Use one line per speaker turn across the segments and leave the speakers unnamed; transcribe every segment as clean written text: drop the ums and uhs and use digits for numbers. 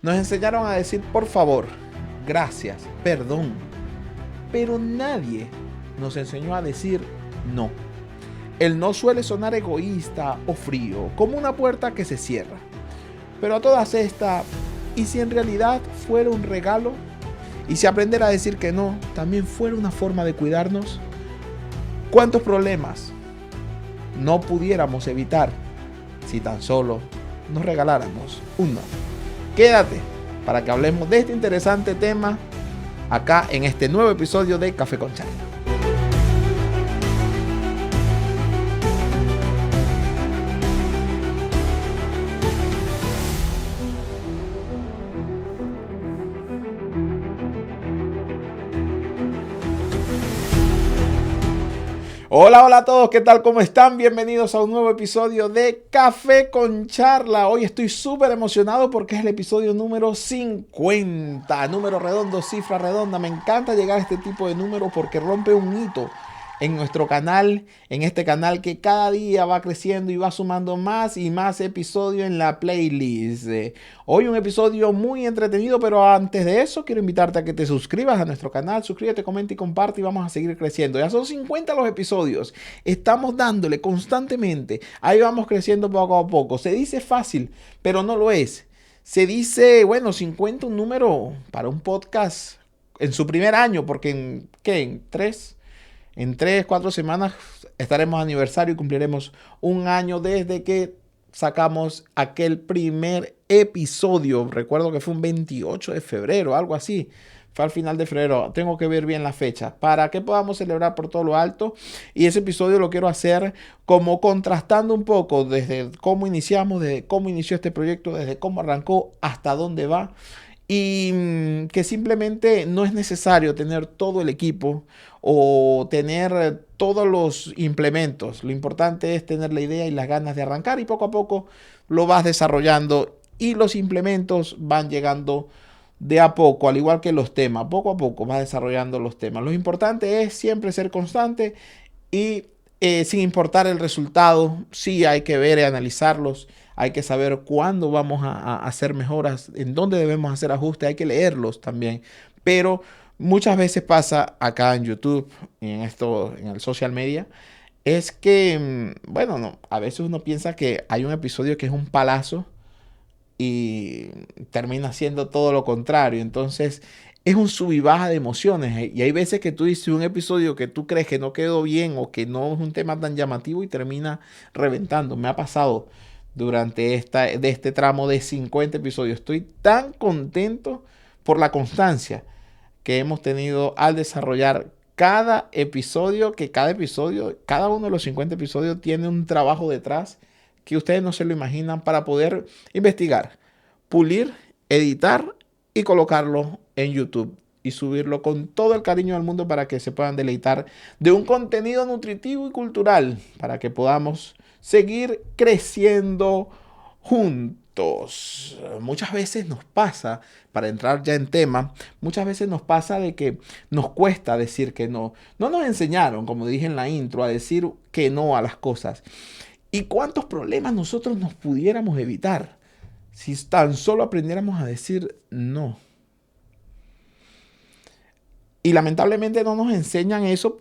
Nos enseñaron a decir por favor, gracias, perdón. Pero nadie nos enseñó a decir no. El no suele sonar egoísta o frío, como una puerta que se cierra. Pero a todas estas, ¿y si en realidad fuera un regalo? ¿Y si aprender a decir que no también fuera una forma de cuidarnos? ¿Cuántos problemas no pudiéramos evitar si tan solo nos regaláramos un no? Quédate para que hablemos de este interesante tema acá en este nuevo episodio de Café con Charla. Hola, hola a todos, ¿qué tal? ¿Cómo están? Bienvenidos a un nuevo episodio de Café con Charla. Hoy estoy súper emocionado porque es el episodio número 50. Número redondo, cifra redonda. Me encanta llegar a este tipo de números porque rompe un hito en nuestro canal, en este canal que cada día va creciendo y va sumando más y más episodios en la playlist. Hoy un episodio muy entretenido, pero antes de eso quiero invitarte a que te suscribas a nuestro canal, suscríbete, comenta y comparte y vamos a seguir creciendo. Ya son 50 los episodios, estamos dándole constantemente, ahí vamos creciendo poco a poco. Se dice fácil, pero no lo es. Se dice, bueno, 50 un número para un podcast en su primer año, porque en 4 semanas estaremos aniversario y cumpliremos un año desde que sacamos aquel primer episodio. Recuerdo que fue un 28 de febrero, algo así. Fue al final de febrero. Tengo que ver bien la fecha para que podamos celebrar por todo lo alto. Y ese episodio lo quiero hacer como contrastando un poco desde cómo iniciamos, desde cómo inició este proyecto, desde cómo arrancó hasta dónde va. Y que simplemente no es necesario tener todo el equipo o tener todos los implementos. Lo importante es tener la idea y las ganas de arrancar y poco a poco lo vas desarrollando y los implementos van llegando de a poco, al igual que los temas. Poco a poco vas desarrollando los temas. Lo importante es siempre ser constante y sin importar el resultado, sí hay que ver y analizarlos. Hay que saber cuándo vamos a hacer mejoras, en dónde debemos hacer ajustes, hay que leerlos también. Pero muchas veces pasa acá en YouTube y en el social media, es que, bueno, no, a veces uno piensa que hay un episodio que es un palazo y termina siendo todo lo contrario. Entonces es un sub y baja de emociones. Y hay veces que tú dices un episodio que tú crees que no quedó bien o que no es un tema tan llamativo y termina reventando. Me ha pasado durante de este tramo de 50 episodios. Estoy tan contento por la constancia que hemos tenido al desarrollar cada episodio, cada uno de los 50 episodios tiene un trabajo detrás que ustedes no se lo imaginan para poder investigar, pulir, editar y colocarlo en YouTube y subirlo con todo el cariño del mundo para que se puedan deleitar de un contenido nutritivo y cultural para que podamos seguir creciendo juntos. Muchas veces nos pasa, para entrar ya en tema, muchas veces nos pasa de que nos cuesta decir que no. No nos enseñaron, como dije en la intro, a decir que no a las cosas. ¿Y cuántos problemas nosotros nos pudiéramos evitar si tan solo aprendiéramos a decir no? Y lamentablemente no nos enseñan eso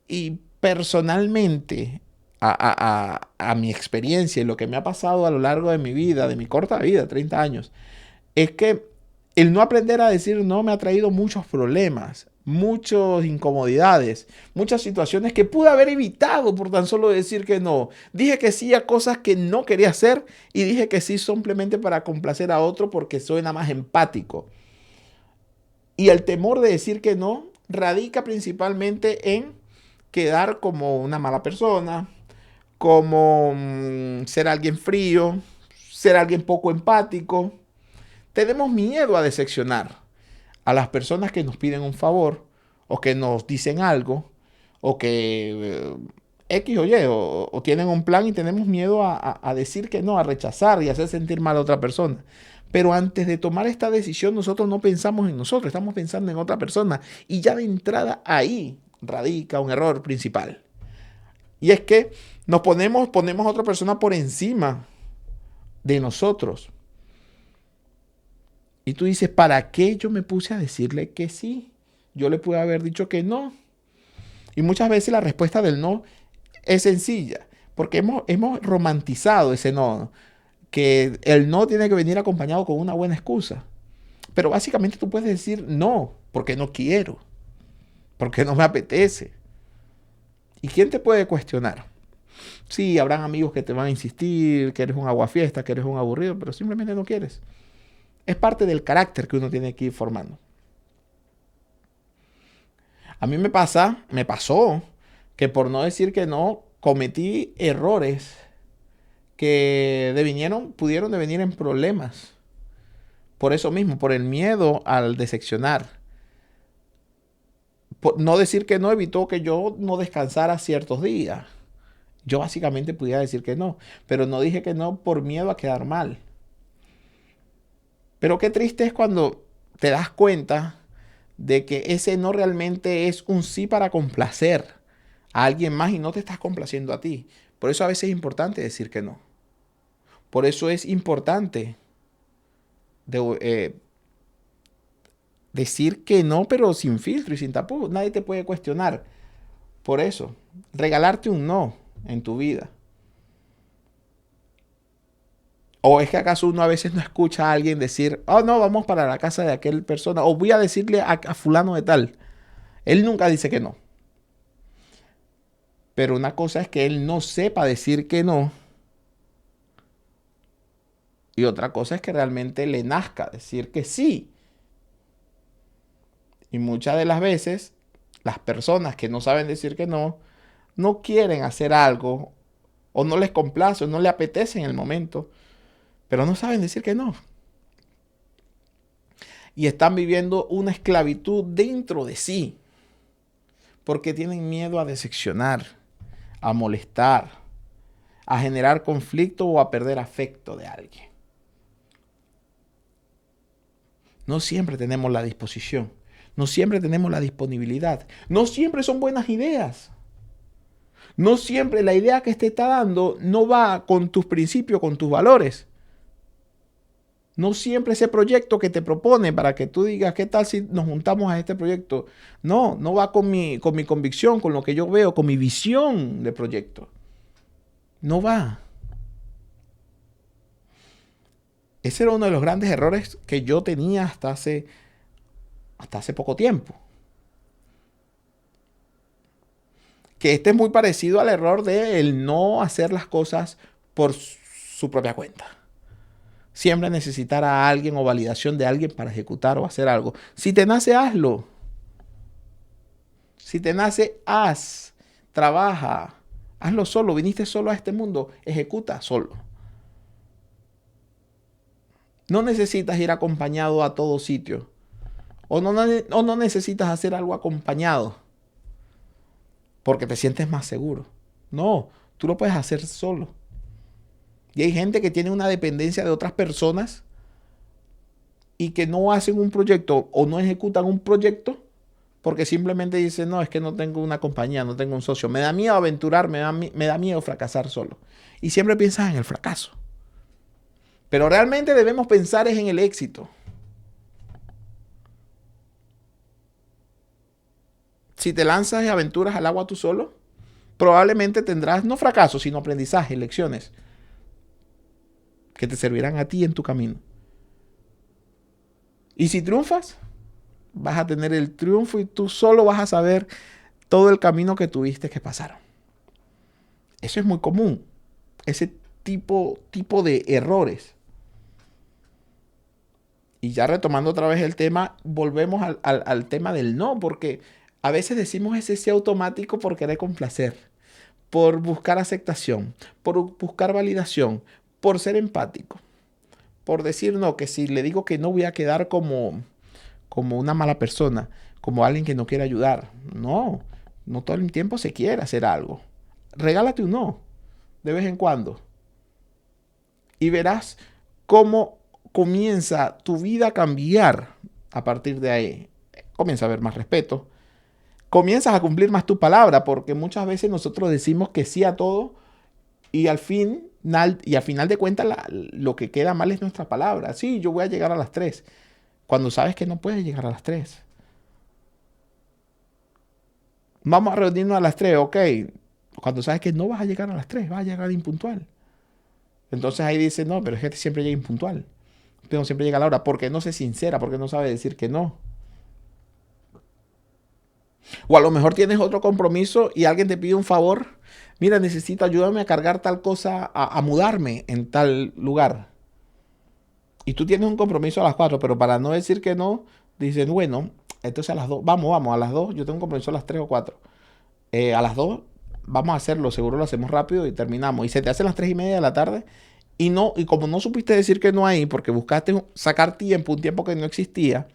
y personalmente a mi experiencia y lo que me ha pasado a lo largo de mi vida, de mi corta vida, 30 años, es que el no aprender a decir no me ha traído muchos problemas, muchas incomodidades, muchas situaciones que pude haber evitado por tan solo decir que no. Dije que sí a cosas que no quería hacer y dije que sí simplemente para complacer a otro porque suena más empático. Y el temor de decir que no radica principalmente en quedar como una mala persona, como ser alguien frío, ser alguien poco empático. Tenemos miedo a decepcionar a las personas que nos piden un favor o que nos dicen algo o que X o Y o tienen un plan y tenemos miedo a decir que no, a rechazar y hacer sentir mal a otra persona. Pero antes de tomar esta decisión nosotros no pensamos en nosotros, estamos pensando en otra persona y ya de entrada ahí radica un error principal. Y es que ponemos a otra persona por encima de nosotros. Y tú dices, ¿para qué yo me puse a decirle que sí? Yo le pude haber dicho que no. Y muchas veces la respuesta del no es sencilla, porque hemos romantizado ese no, que el no tiene que venir acompañado con una buena excusa. Pero básicamente tú puedes decir no, porque no quiero, porque no me apetece. ¿Y quién te puede cuestionar? Sí, habrán amigos que te van a insistir, que eres un aguafiesta, que eres un aburrido, pero simplemente no quieres. Es parte del carácter que uno tiene que ir formando. A mí me pasó, que por no decir que no, cometí errores que pudieron devenir en problemas. Por eso mismo, por el miedo al decepcionar. Por no decir que no evitó que yo no descansara ciertos días. Yo básicamente pudiera decir que no, pero no dije que no por miedo a quedar mal. Pero qué triste es cuando te das cuenta de que ese no realmente es un sí para complacer a alguien más y no te estás complaciendo a ti. Por eso a veces es importante decir que no. Por eso es importante decir que no, pero sin filtro y sin tapujos. Nadie te puede cuestionar. Por eso, regalarte un no en tu vida. ¿O es que acaso uno a veces no escucha a alguien decir, oh no, vamos para la casa de aquel persona, o voy a decirle a fulano de tal? Él nunca dice que no. Pero una cosa es que él no sepa decir que no. Y otra cosa es que realmente le nazca decir que sí. Y muchas de las veces, las personas que no saben decir que no, no quieren hacer algo, o no les complace, o no les apetece en el momento, pero no saben decir que no. Y están viviendo una esclavitud dentro de sí, porque tienen miedo a decepcionar, a molestar, a generar conflicto o a perder afecto de alguien. No siempre tenemos la disposición, no siempre tenemos la disponibilidad, no siempre son buenas ideas. No siempre la idea que te está dando no va con tus principios, con tus valores. No siempre ese proyecto que te propone para que tú digas, ¿qué tal si nos juntamos a este proyecto? No, no va con mi convicción, con lo que yo veo, con mi visión de proyecto. No va. Ese era uno de los grandes errores que yo tenía hasta hace poco tiempo. Que este es muy parecido al error de el no hacer las cosas por su propia cuenta. Siempre necesitar a alguien o validación de alguien para ejecutar o hacer algo. Si te nace, hazlo. Si te nace, haz. Trabaja. Hazlo solo. Viniste solo a este mundo. Ejecuta solo. No necesitas ir acompañado a todo sitio. O no necesitas hacer algo acompañado porque te sientes más seguro. No, tú lo puedes hacer solo. Y hay gente que tiene una dependencia de otras personas y que no hacen un proyecto o no ejecutan un proyecto porque simplemente dicen, no, es que no tengo una compañía, no tengo un socio. Me da miedo aventurar, me da miedo fracasar solo. Y siempre piensas en el fracaso. Pero realmente debemos pensar es en el éxito. Si te lanzas y aventuras al agua tú solo, probablemente tendrás no fracaso, sino aprendizaje, lecciones que te servirán a ti en tu camino. Y si triunfas, vas a tener el triunfo y tú solo vas a saber todo el camino que tuviste que pasar. Eso es muy común, ese tipo de errores. Y ya retomando otra vez el tema, volvemos al tema del no, porque a veces decimos ese sí automático por querer complacer, por buscar aceptación, por buscar validación, por ser empático, por decir no, que si le digo que no voy a quedar como una mala persona, como alguien que no quiere ayudar. No, no todo el tiempo se quiere hacer algo. Regálate un no, de vez en cuando. Y verás cómo comienza tu vida a cambiar a partir de ahí. Comienza a haber más respeto. Comienzas a cumplir más tu palabra, porque muchas veces nosotros decimos que sí a todo y al final de cuentas lo que queda mal es nuestra palabra. Sí, yo voy a llegar a las 3. cuando sabes que no puedes llegar a las 3. Vamos a reunirnos a las 3, ok. Cuando sabes que no vas a llegar a las 3, vas a llegar impuntual. Entonces ahí dice, no, pero es que siempre llega impuntual. Pero siempre llega a la hora. Porque no se sincera, porque no sabe decir que no. O a lo mejor tienes otro compromiso y alguien te pide un favor. Mira, necesito, ayúdame a cargar tal cosa, a mudarme en tal lugar. Y tú tienes un compromiso a las 4, pero para no decir que no, dicen, bueno, entonces a las 2, vamos, a las 2, yo tengo un compromiso a las 3 o 4. A las 2 vamos a hacerlo, seguro lo hacemos rápido y terminamos. Y se te hacen las 3:30 de la tarde y no, y como no supiste decir que no ahí, porque buscaste sacar tiempo, un tiempo que no existía,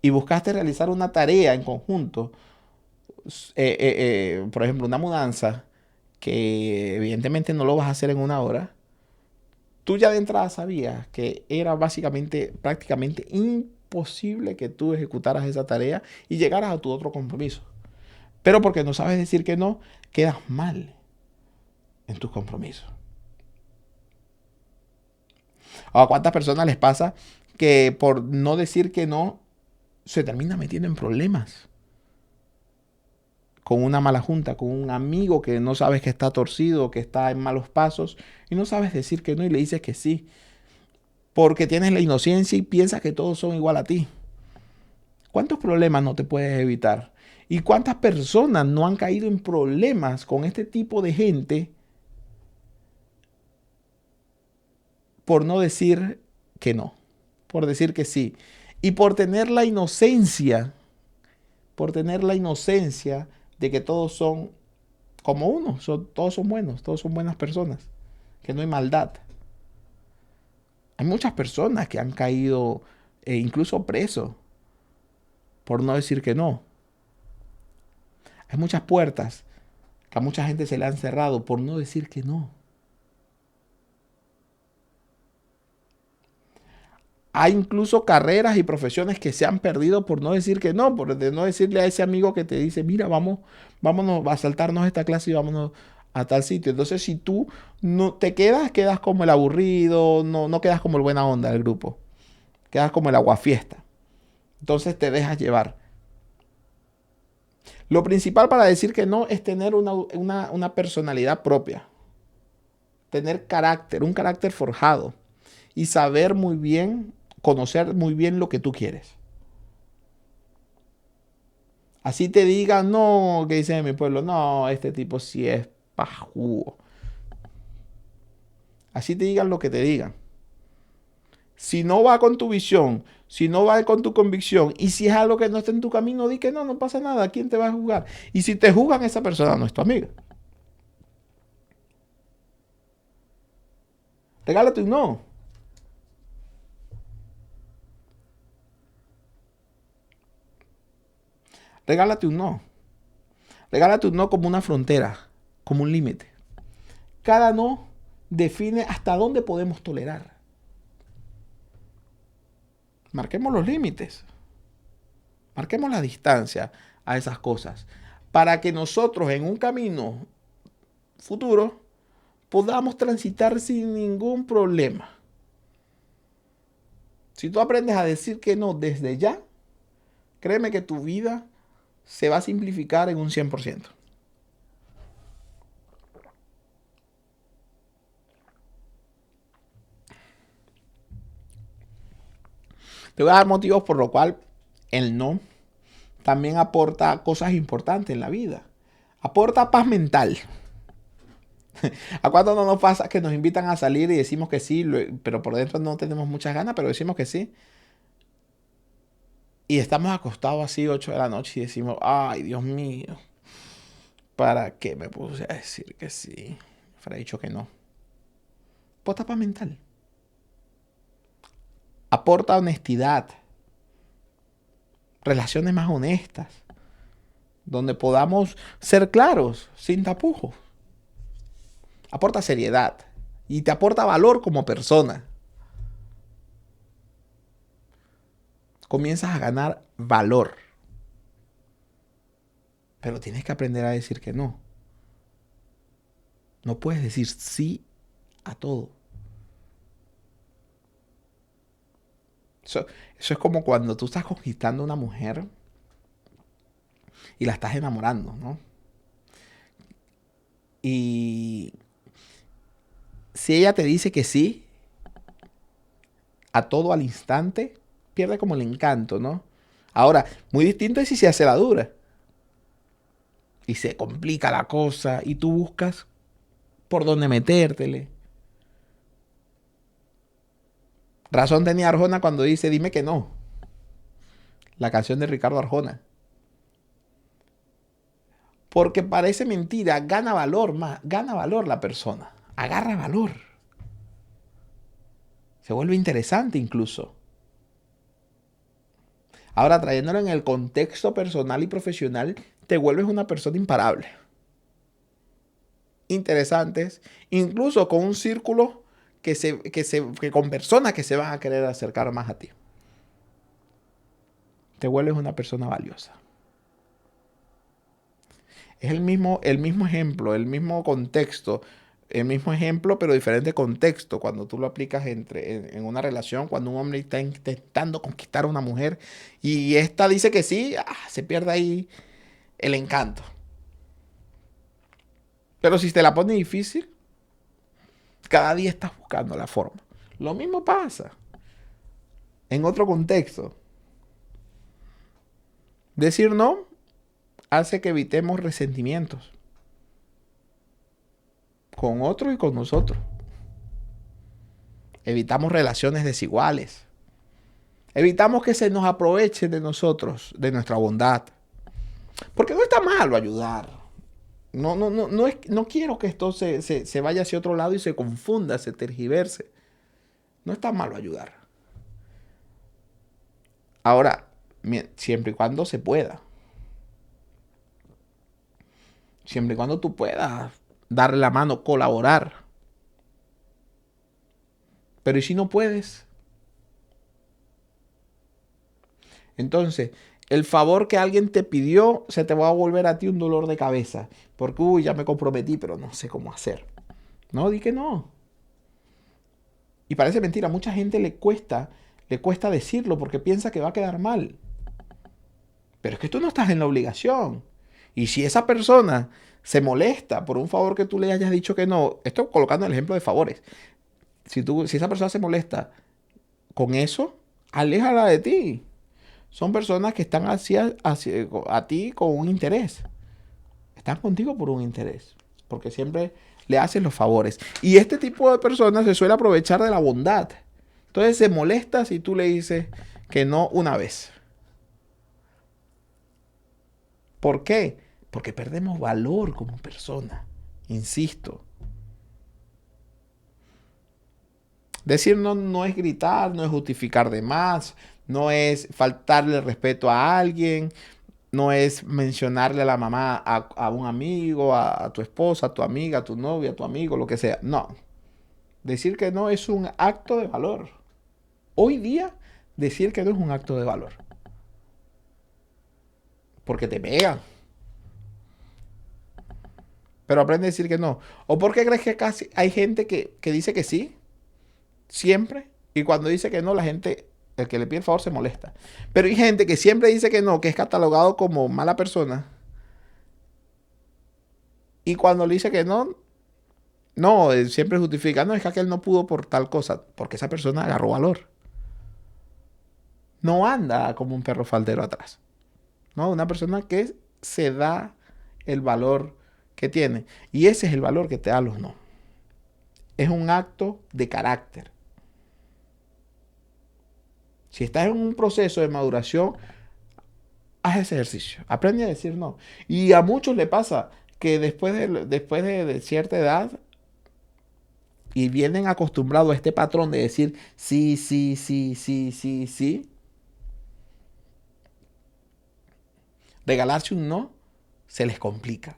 y buscaste realizar una tarea en conjunto, por ejemplo, una mudanza, que evidentemente no lo vas a hacer en una hora, tú ya de entrada sabías que era básicamente, prácticamente imposible que tú ejecutaras esa tarea y llegaras a tu otro compromiso. Pero porque no sabes decir que no, quedas mal en tus compromisos. ¿A cuántas personas les pasa que por no decir que no se termina metiendo en problemas? Con una mala junta, con un amigo que no sabes que está torcido, que está en malos pasos y no sabes decir que no y le dices que sí. Porque tienes la inocencia y piensas que todos son igual a ti. ¿Cuántos problemas no te puedes evitar? ¿Y cuántas personas no han caído en problemas con este tipo de gente por no decir que no? Por decir que sí. Y por tener la inocencia de que todos son como uno, todos son buenos, todos son buenas personas, que no hay maldad. Hay muchas personas que han caído incluso presos por no decir que no. Hay muchas puertas que a mucha gente se le han cerrado por no decir que no. Hay incluso carreras y profesiones que se han perdido por no decir que no, por no decirle a ese amigo que te dice, mira, vámonos a saltarnos esta clase y vámonos a tal sitio. Entonces, si tú no te quedas como el aburrido, no quedas como el buena onda del grupo, quedas como el aguafiesta. Entonces te dejas llevar. Lo principal para decir que no es tener una personalidad propia, tener carácter, un carácter forjado y saber muy bien, conocer muy bien lo que tú quieres. Así te digan, no, que dicen en mi pueblo, no, este tipo sí es pajugo. Así te digan lo que te digan. Si no va con tu visión, si no va con tu convicción, y si es algo que no está en tu camino, di que no, no pasa nada. ¿Quién te va a juzgar? Y si te juzgan, esa persona no es tu amiga. Regálate un no. Regálate un no. Regálate un no como una frontera, como un límite. Cada no define hasta dónde podemos tolerar. Marquemos los límites. Marquemos la distancia a esas cosas para que nosotros en un camino futuro podamos transitar sin ningún problema. Si tú aprendes a decir que no desde ya, créeme que tu vida se va a simplificar en un 100%. Te voy a dar motivos por lo cual el no también aporta cosas importantes en la vida. Aporta paz mental. ¿A cuánto no nos pasa que nos invitan a salir y decimos que sí, pero por dentro no tenemos muchas ganas, pero decimos que sí? Y estamos acostados así 8 de la noche y decimos, ay, Dios mío, ¿para qué me puse a decir que sí? Me dicho que no. Aporta paz mental. Aporta honestidad. Relaciones más honestas. Donde podamos ser claros, sin tapujos. Aporta seriedad. Y te aporta valor como persona. Comienzas a ganar valor. Pero tienes que aprender a decir que no. No puedes decir sí a todo. Eso, eso es como cuando tú estás conquistando a una mujer y la estás enamorando, ¿no? Y si ella te dice que sí, a todo al instante, pierde como el encanto, ¿no? Ahora, muy distinto es si se hace la dura y se complica la cosa y tú buscas por dónde metértele. Razón tenía Arjona cuando dice dime que no. La canción de Ricardo Arjona. Porque parece mentira, gana valor más, gana valor la persona, agarra valor, se vuelve interesante incluso. Ahora, trayéndolo en el contexto personal y profesional, te vuelves una persona imparable. Interesantes, incluso con un círculo que con personas que se van a querer acercar más a ti. Te vuelves una persona valiosa. Es el mismo ejemplo, el mismo contexto, el mismo ejemplo, pero diferente contexto. Cuando tú lo aplicas en una relación, cuando un hombre está intentando conquistar a una mujer y esta dice que sí, se pierde ahí el encanto. Pero si te la pone difícil, cada día estás buscando la forma. Lo mismo pasa en otro contexto. Decir no hace que evitemos resentimientos con otro y con nosotros. Evitamos relaciones desiguales. Evitamos que se nos aproveche de nosotros, de nuestra bondad. Porque no está malo ayudar. No quiero que esto se vaya hacia otro lado y se confunda, se tergiverse. No está malo ayudar. Ahora, siempre y cuando se pueda. Siempre y cuando tú puedas darle la mano, colaborar. Pero ¿y si no puedes? Entonces, el favor que alguien te pidió se te va a volver a ti un dolor de cabeza. Porque, uy, ya me comprometí, pero no sé cómo hacer. No, di que no. Y parece mentira, a mucha gente le cuesta decirlo porque piensa que va a quedar mal. Pero es que tú no estás en la obligación. Y si esa persona se molesta por un favor que tú le hayas dicho que no, estoy colocando el ejemplo de favores. Si esa persona se molesta con eso, aléjala de ti. Son personas que están hacia a ti con un interés. Están contigo por un interés. Porque siempre le haces los favores. Y este tipo de personas se suele aprovechar de la bondad. Entonces se molesta si tú le dices que no una vez. ¿Por qué? Porque perdemos valor como persona. Insisto. Decir no no es gritar, no es justificar de más, no es faltarle el respeto a alguien, no es mencionarle a la mamá, a un amigo, a tu esposa, a tu amiga, a tu novia, a tu amigo, lo que sea. No. Decir que no es un acto de valor. Hoy día, decir que no es un acto de valor. Porque te pegan. Pero aprende a decir que no. ¿O por qué crees que casi hay gente que dice que sí? Siempre. Y cuando dice que no, la gente, el que le pide el favor se molesta. Pero hay gente que siempre dice que no, que es catalogado como mala persona. Y cuando le dice que no, no, él siempre justifica, no, es que aquel no pudo por tal cosa, porque esa persona agarró valor. No anda como un perro faldero atrás. No, una persona que se da el valor que tiene. Y ese es el valor que te da los no. Es un acto de carácter. Si estás en un proceso de maduración, haz ese ejercicio. Aprende a decir no. Y a muchos le pasa que después de cierta edad y vienen acostumbrados a este patrón de decir sí, sí, sí, sí, sí, sí, regalarse un no se les complica.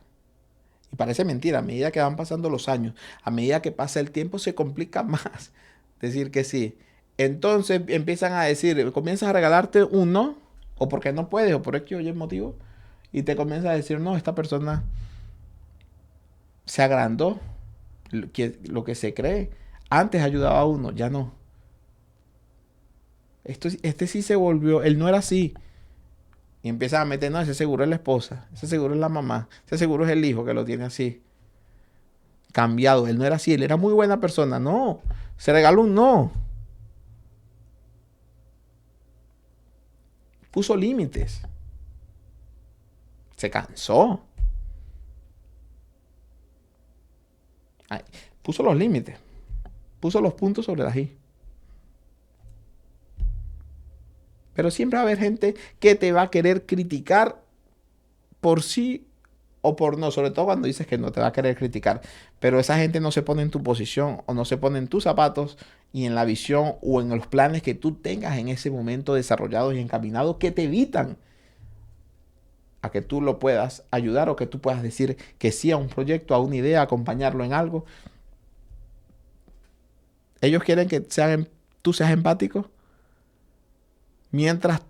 Y parece mentira, a medida que van pasando los años, a medida que pasa el tiempo, se complica más decir que sí. Entonces empiezan a decir, comienzas a regalarte un no, o porque no puedes, o por X o Y motivo, y te comienzas a decir, no, esta persona se agrandó, lo que se cree. Antes ayudaba a uno, ya no. Este sí se volvió, él no era así. Y empieza a meter, no, ese seguro es la esposa, ese seguro es la mamá, ese seguro es el hijo que lo tiene así. Cambiado, él no era así, él era muy buena persona. No, se regaló un no. Puso límites. Se cansó. Ay, puso los límites. Puso los puntos sobre las i. Pero siempre va a haber gente que te va a querer criticar por sí o por no. Sobre todo cuando dices que no te va a querer criticar. Pero esa gente no se pone en tu posición o no se pone en tus zapatos y en la visión o en los planes que tú tengas en ese momento desarrollados y encaminados que te evitan a que tú lo puedas ayudar o que tú puedas decir que sí a un proyecto, a una idea, acompañarlo en algo. Ellos quieren que tú seas empático mientras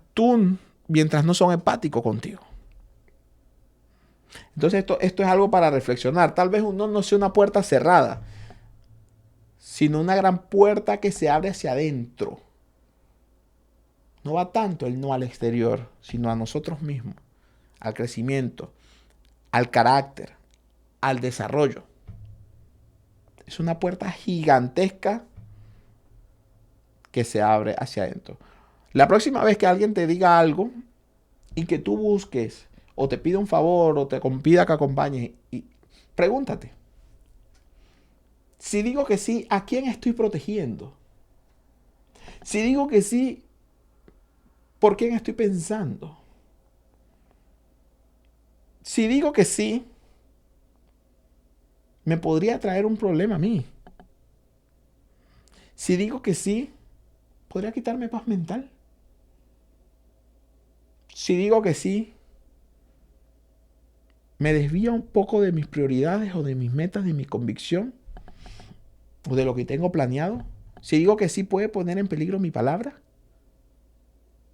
no son empáticos contigo. Entonces esto es algo para reflexionar. Tal vez no sea una puerta cerrada, sino una gran puerta que se abre hacia adentro. No va tanto el no al exterior, sino a nosotros mismos, al crecimiento, al carácter, al desarrollo. Es una puerta gigantesca que se abre hacia adentro. La próxima vez que alguien te diga algo y que tú busques o te pida un favor o te pida que acompañes, y pregúntate, si digo que sí, ¿a quién estoy protegiendo? Si digo que sí, ¿por quién estoy pensando? Si digo que sí, me podría traer un problema a mí. Si digo que sí, podría quitarme paz mental. Si digo que sí, me desvía un poco de mis prioridades o de mis metas, de mi convicción o de lo que tengo planeado. Si digo que sí, puede poner en peligro mi palabra.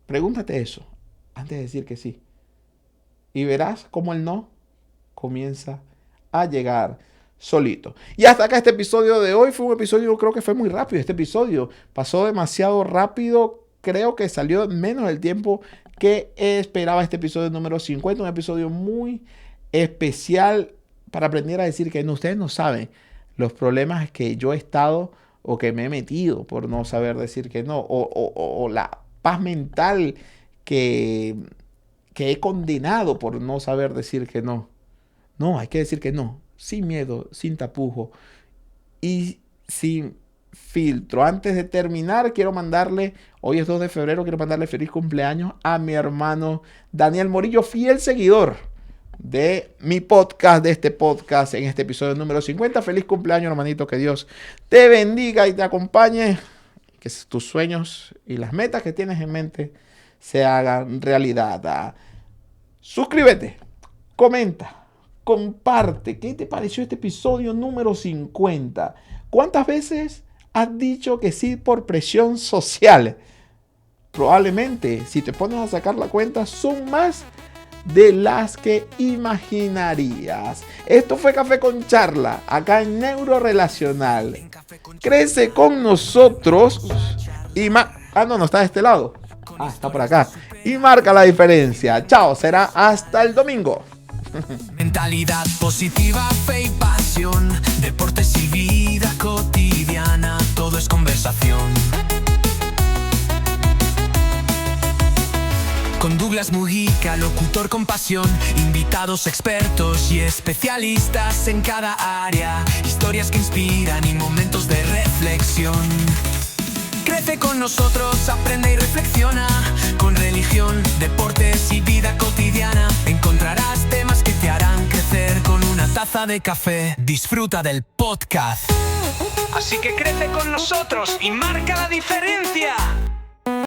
Pregúntate eso antes de decir que sí. Y verás cómo el no comienza a llegar solito. Y hasta acá este episodio de hoy. Fue un episodio, creo que fue muy rápido. Este episodio pasó demasiado rápido. Creo que salió menos del tiempo que esperaba este episodio número 50. Un episodio muy especial para aprender a decir que no. Ustedes no saben los problemas que yo he estado o que me he metido por no saber decir que no. O la paz mental que he condenado por no saber decir que no. No, hay que decir que no. Sin miedo, sin tapujo y sin filtro. Antes de terminar, hoy es 2 de febrero, quiero mandarle feliz cumpleaños a mi hermano Daniel Morillo, fiel seguidor de mi podcast, de este podcast, en este episodio número 50. Feliz cumpleaños, hermanito, que Dios te bendiga y te acompañe, que tus sueños y las metas que tienes en mente se hagan realidad. Suscríbete, comenta, comparte. ¿Qué te pareció este episodio número 50? ¿Cuántas veces has dicho que sí por presión social? Probablemente, si te pones a sacar la cuenta, son más de las que imaginarías. Esto fue Café con Charla, acá en Neurorelacional. Crece con nosotros y no está de este lado. Está por acá. Y marca la diferencia. Chao, será hasta el domingo.
Mentalidad positiva, fe y pasión, deportes y vida cotidiana, todo es conversación. Con Douglas Mujica, locutor con pasión, invitados expertos y especialistas en cada área, historias que inspiran y momentos de reflexión. Crece con nosotros, aprende y reflexiona. Con religión, deportes y vida cotidiana encontrarás temas que te harán crecer con una taza de café. Disfruta del podcast. Así que crece con nosotros y marca la diferencia.